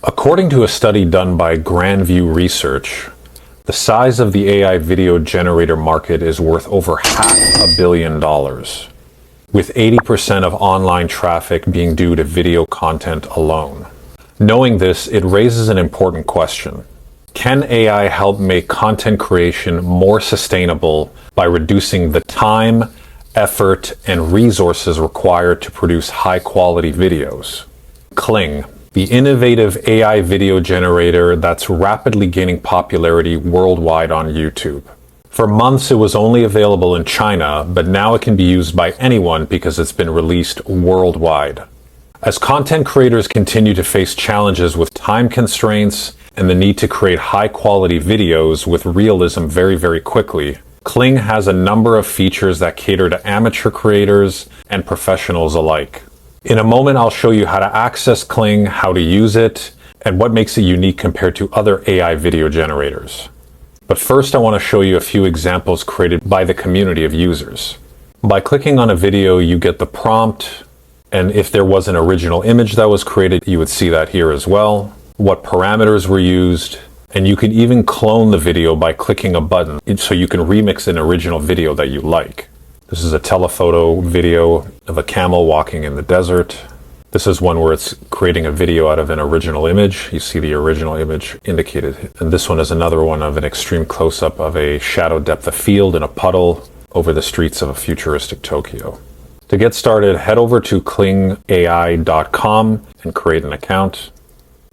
According to a study done by Grandview Research, the size of the AI video generator market is worth over $500 million, with 80% of online traffic being due to video content alone. Knowing this, it raises an important question. Can AI help make content creation more sustainable by reducing the time, effort, and resources required to produce high-quality videos? Kling, the innovative AI video generator that's rapidly gaining popularity worldwide on YouTube. For months, it was only available in China, but now it can be used by anyone because it's been released worldwide. As content creators continue to face challenges with time constraints and the need to create high-quality videos with realism very quickly, Kling has a number of features that cater to amateur creators and professionals alike. In a moment, I'll show you how to access Kling, how to use it, and what makes it unique compared to other AI video generators. But first, I want to show you a few examples created by the community of users. By clicking on a video, you get the prompt, and if there was an original image that was created, you would see that here as well, what parameters were used, and you can even clone the video by clicking a button, so you can remix an original video that you like. This is a telephoto video of a camel walking in the desert. This is one where it's creating a video out of an original image. You see the original image indicated. And this one is another one of an extreme close-up of a shadow depth of field in a puddle over the streets of a futuristic Tokyo. To get started, head over to klingai.com and create an account.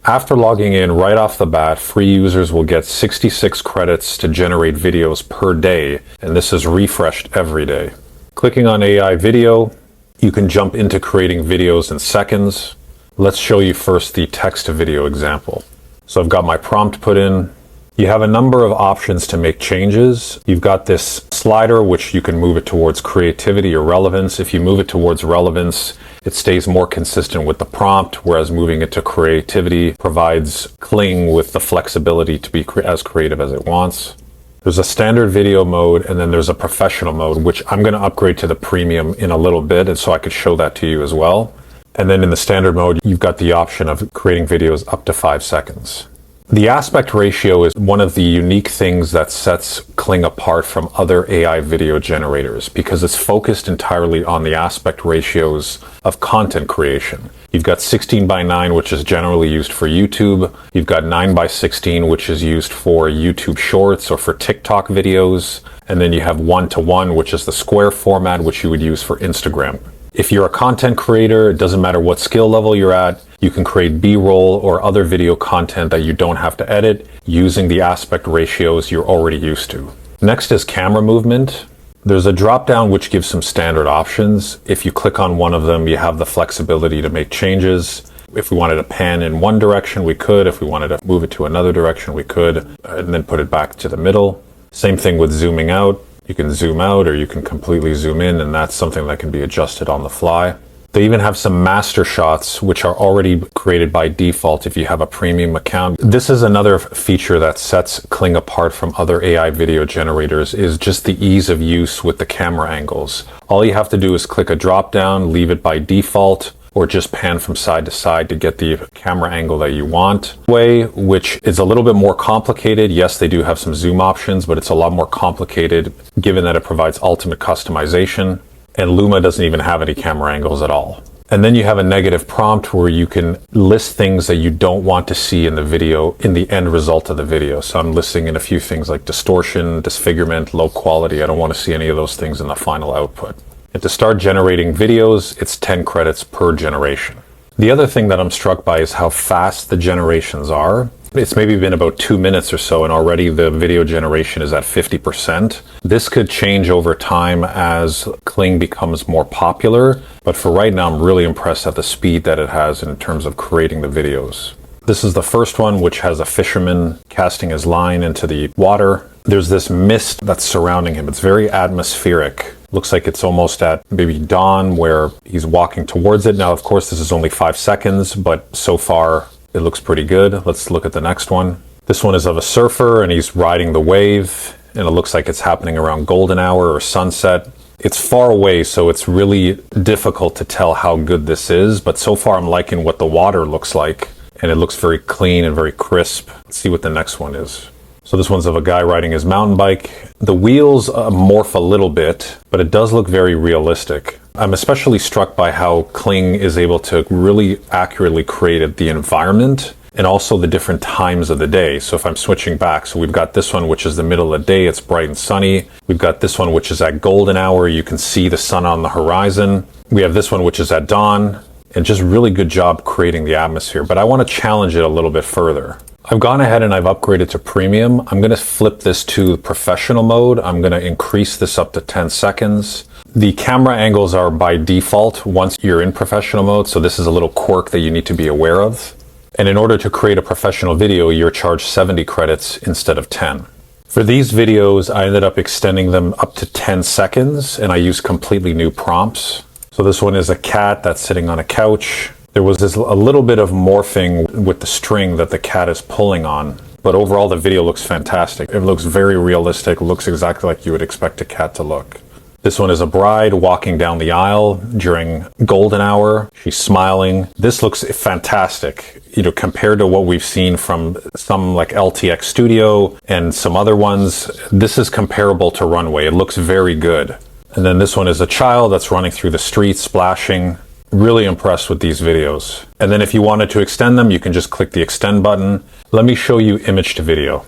After logging in right off the bat, free users will get 66 credits to generate videos per day, and this is refreshed every day. Clicking on AI video, you can jump into creating videos in seconds. Let's show you first the text-to-video example. So I've got my prompt put in. You have a number of options to make changes. You've got this slider, which you can move it towards creativity or relevance. If you move it towards relevance, it stays more consistent with the prompt, whereas moving it to creativity provides Kling with the flexibility to be as creative as it wants. There's a standard video mode, and then there's a professional mode, which I'm going to upgrade to the premium in a little bit, and so I could show that to you as well. And then in the standard mode, you've got the option of creating videos up to 5 seconds. The aspect ratio is one of the unique things that sets Kling apart from other AI video generators because it's focused entirely on the aspect ratios of content creation. You've got 16:9, which is generally used for YouTube. You've got 9:16, which is used for YouTube Shorts or for TikTok videos. And then you have 1:1, which is the square format, which you would use for Instagram. If you're a content creator, it doesn't matter what skill level you're at, you can create B-roll or other video content that you don't have to edit using the aspect ratios you're already used to. Next is camera movement. There's a drop-down which gives some standard options. If you click on one of them, you have the flexibility to make changes. If we wanted to pan in one direction, we could. If we wanted to move it to another direction, we could, and then put it back to the middle. Same thing with zooming out. You can zoom out or you can completely zoom in, and that's something that can be adjusted on the fly. They even have some master shots, which are already created by default if you have a premium account. This is another feature that sets Kling apart from other AI video generators, is just the ease of use with the camera angles. All you have to do is click a drop down, leave it by default, or just pan from side to side to get the camera angle that you want. Runway, which is a little bit more complicated. Yes, they do have some zoom options, but it's a lot more complicated given that it provides ultimate customization. And Luma doesn't even have any camera angles at all. And then you have a negative prompt where you can list things that you don't want to see in the video, in the end result of the video. So I'm listing in a few things like distortion, disfigurement, low quality. I don't want to see any of those things in the final output. And to start generating videos, it's 10 credits per generation. The other thing that I'm struck by is how fast the generations are. It's maybe been about 2 minutes or so, and already the video generation is at 50%. This could change over time as Kling becomes more popular, but for right now, I'm really impressed at the speed that it has in terms of creating the videos. This is the first one, which has a fisherman casting his line into the water. There's this mist that's surrounding him. It's very atmospheric. Looks like it's almost at maybe dawn where he's walking towards it. Now, of course, this is only 5 seconds, but so far it looks pretty good. Let's look at the next one. This one is of a surfer and he's riding the wave, and it looks like it's happening around golden hour or sunset. It's far away, so it's really difficult to tell how good this is, but so far I'm liking what the water looks like. and it looks very clean and very crisp. Let's see what the next one is. So this one's of a guy riding his mountain bike. The wheels morph a little bit, but it does look very realistic. I'm especially struck by how Kling is able to really accurately create the environment and also the different times of the day. So if I'm switching back, so we've got this one, which is the middle of the day, it's bright and sunny. We've got this one, which is at golden hour. You can see the sun on the horizon. We have this one, which is at dawn, and just really good job creating the atmosphere. But I want to challenge it a little bit further. I've gone ahead and I've upgraded to premium. I'm going to flip this to professional mode. I'm going to increase this up to 10 seconds. The camera angles are by default once you're in professional mode. So this is a little quirk that you need to be aware of. And in order to create a professional video, you're charged 70 credits instead of 10. For these videos, I ended up extending them up to 10 seconds, and I used completely new prompts. So this one is a cat that's sitting on a couch. There was a little bit of morphing with the string that the cat is pulling on, but overall the video looks fantastic. It looks very realistic, looks exactly like you would expect a cat to look. This one is a bride walking down the aisle during golden hour. She's smiling. This looks fantastic, compared to what we've seen from some like LTX Studio and some other ones. This is comparable to Runway. It looks very good. And then this one is a child that's running through the streets, splashing. Really impressed with these videos. And then if you wanted to extend them, you can just click the extend button. Let me show you image to video.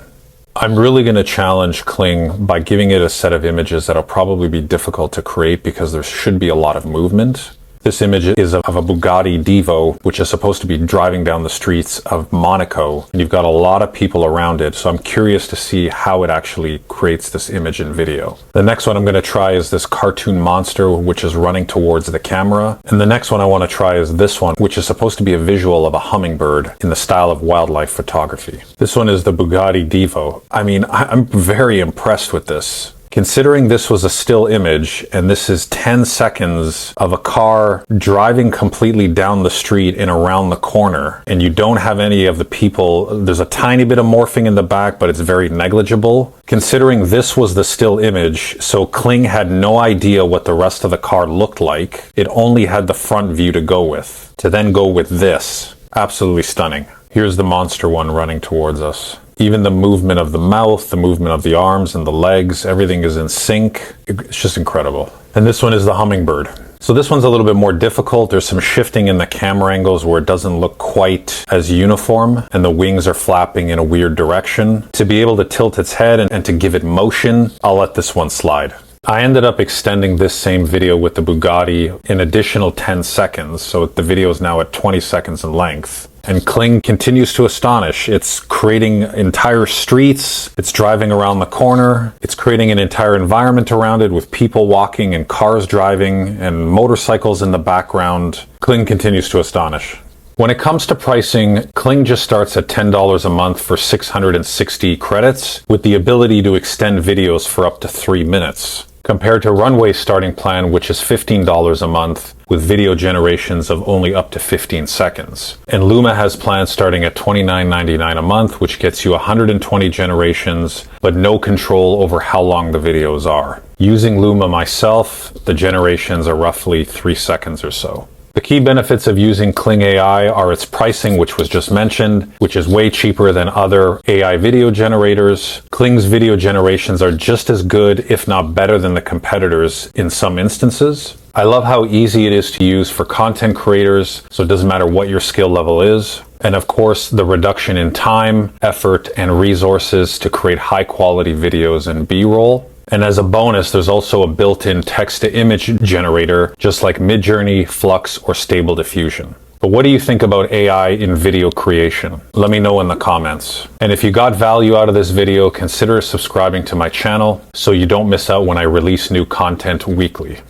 I'm really going to challenge Kling by giving it a set of images that'll probably be difficult to create because there should be a lot of movement. This image is of a Bugatti Divo, which is supposed to be driving down the streets of Monaco. And you've got a lot of people around it, so I'm curious to see how it actually creates this image and video. The next one I'm going to try is this cartoon monster, which is running towards the camera. And the next one I want to try is this one, which is supposed to be a visual of a hummingbird in the style of wildlife photography. This one is the Bugatti Divo. I mean, I'm very impressed with this. Considering this was a still image, and this is 10 seconds of a car driving completely down the street and around the corner, and you don't have any of the people, there's a tiny bit of morphing in the back, but it's very negligible. Considering this was the still image, so Kling had no idea what the rest of the car looked like. It only had the front view to go with, to then go with this. Absolutely stunning. Here's the monster one running towards us. Even the movement of the mouth, the movement of the arms and the legs, everything is in sync. It's just incredible. And this one is the hummingbird. So this one's a little bit more difficult. There's some shifting in the camera angles where it doesn't look quite as uniform and the wings are flapping in a weird direction. To be able to tilt its head and to give it motion, I'll let this one slide. I ended up extending this same video with the Bugatti an additional 10 seconds. So the video is now at 20 seconds in length. And Kling continues to astonish. It's creating entire streets. It's driving around the corner. It's creating an entire environment around it with people walking and cars driving and motorcycles in the background. Kling continues to astonish. When it comes to pricing, Kling just starts at $10 a month for 660 credits with the ability to extend videos for up to 3 minutes. Compared to Runway's starting plan, which is $15 a month with video generations of only up to 15 seconds. And Luma has plans starting at $29.99 a month, which gets you 120 generations, but no control over how long the videos are. Using Luma myself, the generations are roughly 3 seconds or so. The key benefits of using Kling AI are its pricing, which was just mentioned, which is way cheaper than other AI video generators. Kling's video generations are just as good, if not better than the competitors in some instances. I love how easy it is to use for content creators, so it doesn't matter what your skill level is. And of course, the reduction in time, effort, and resources to create high quality videos and B-roll. And as a bonus, there's also a built-in text-to-image generator, just like Midjourney, Flux, or Stable Diffusion. But what do you think about AI in video creation? Let me know in the comments. And if you got value out of this video, consider subscribing to my channel so you don't miss out when I release new content weekly.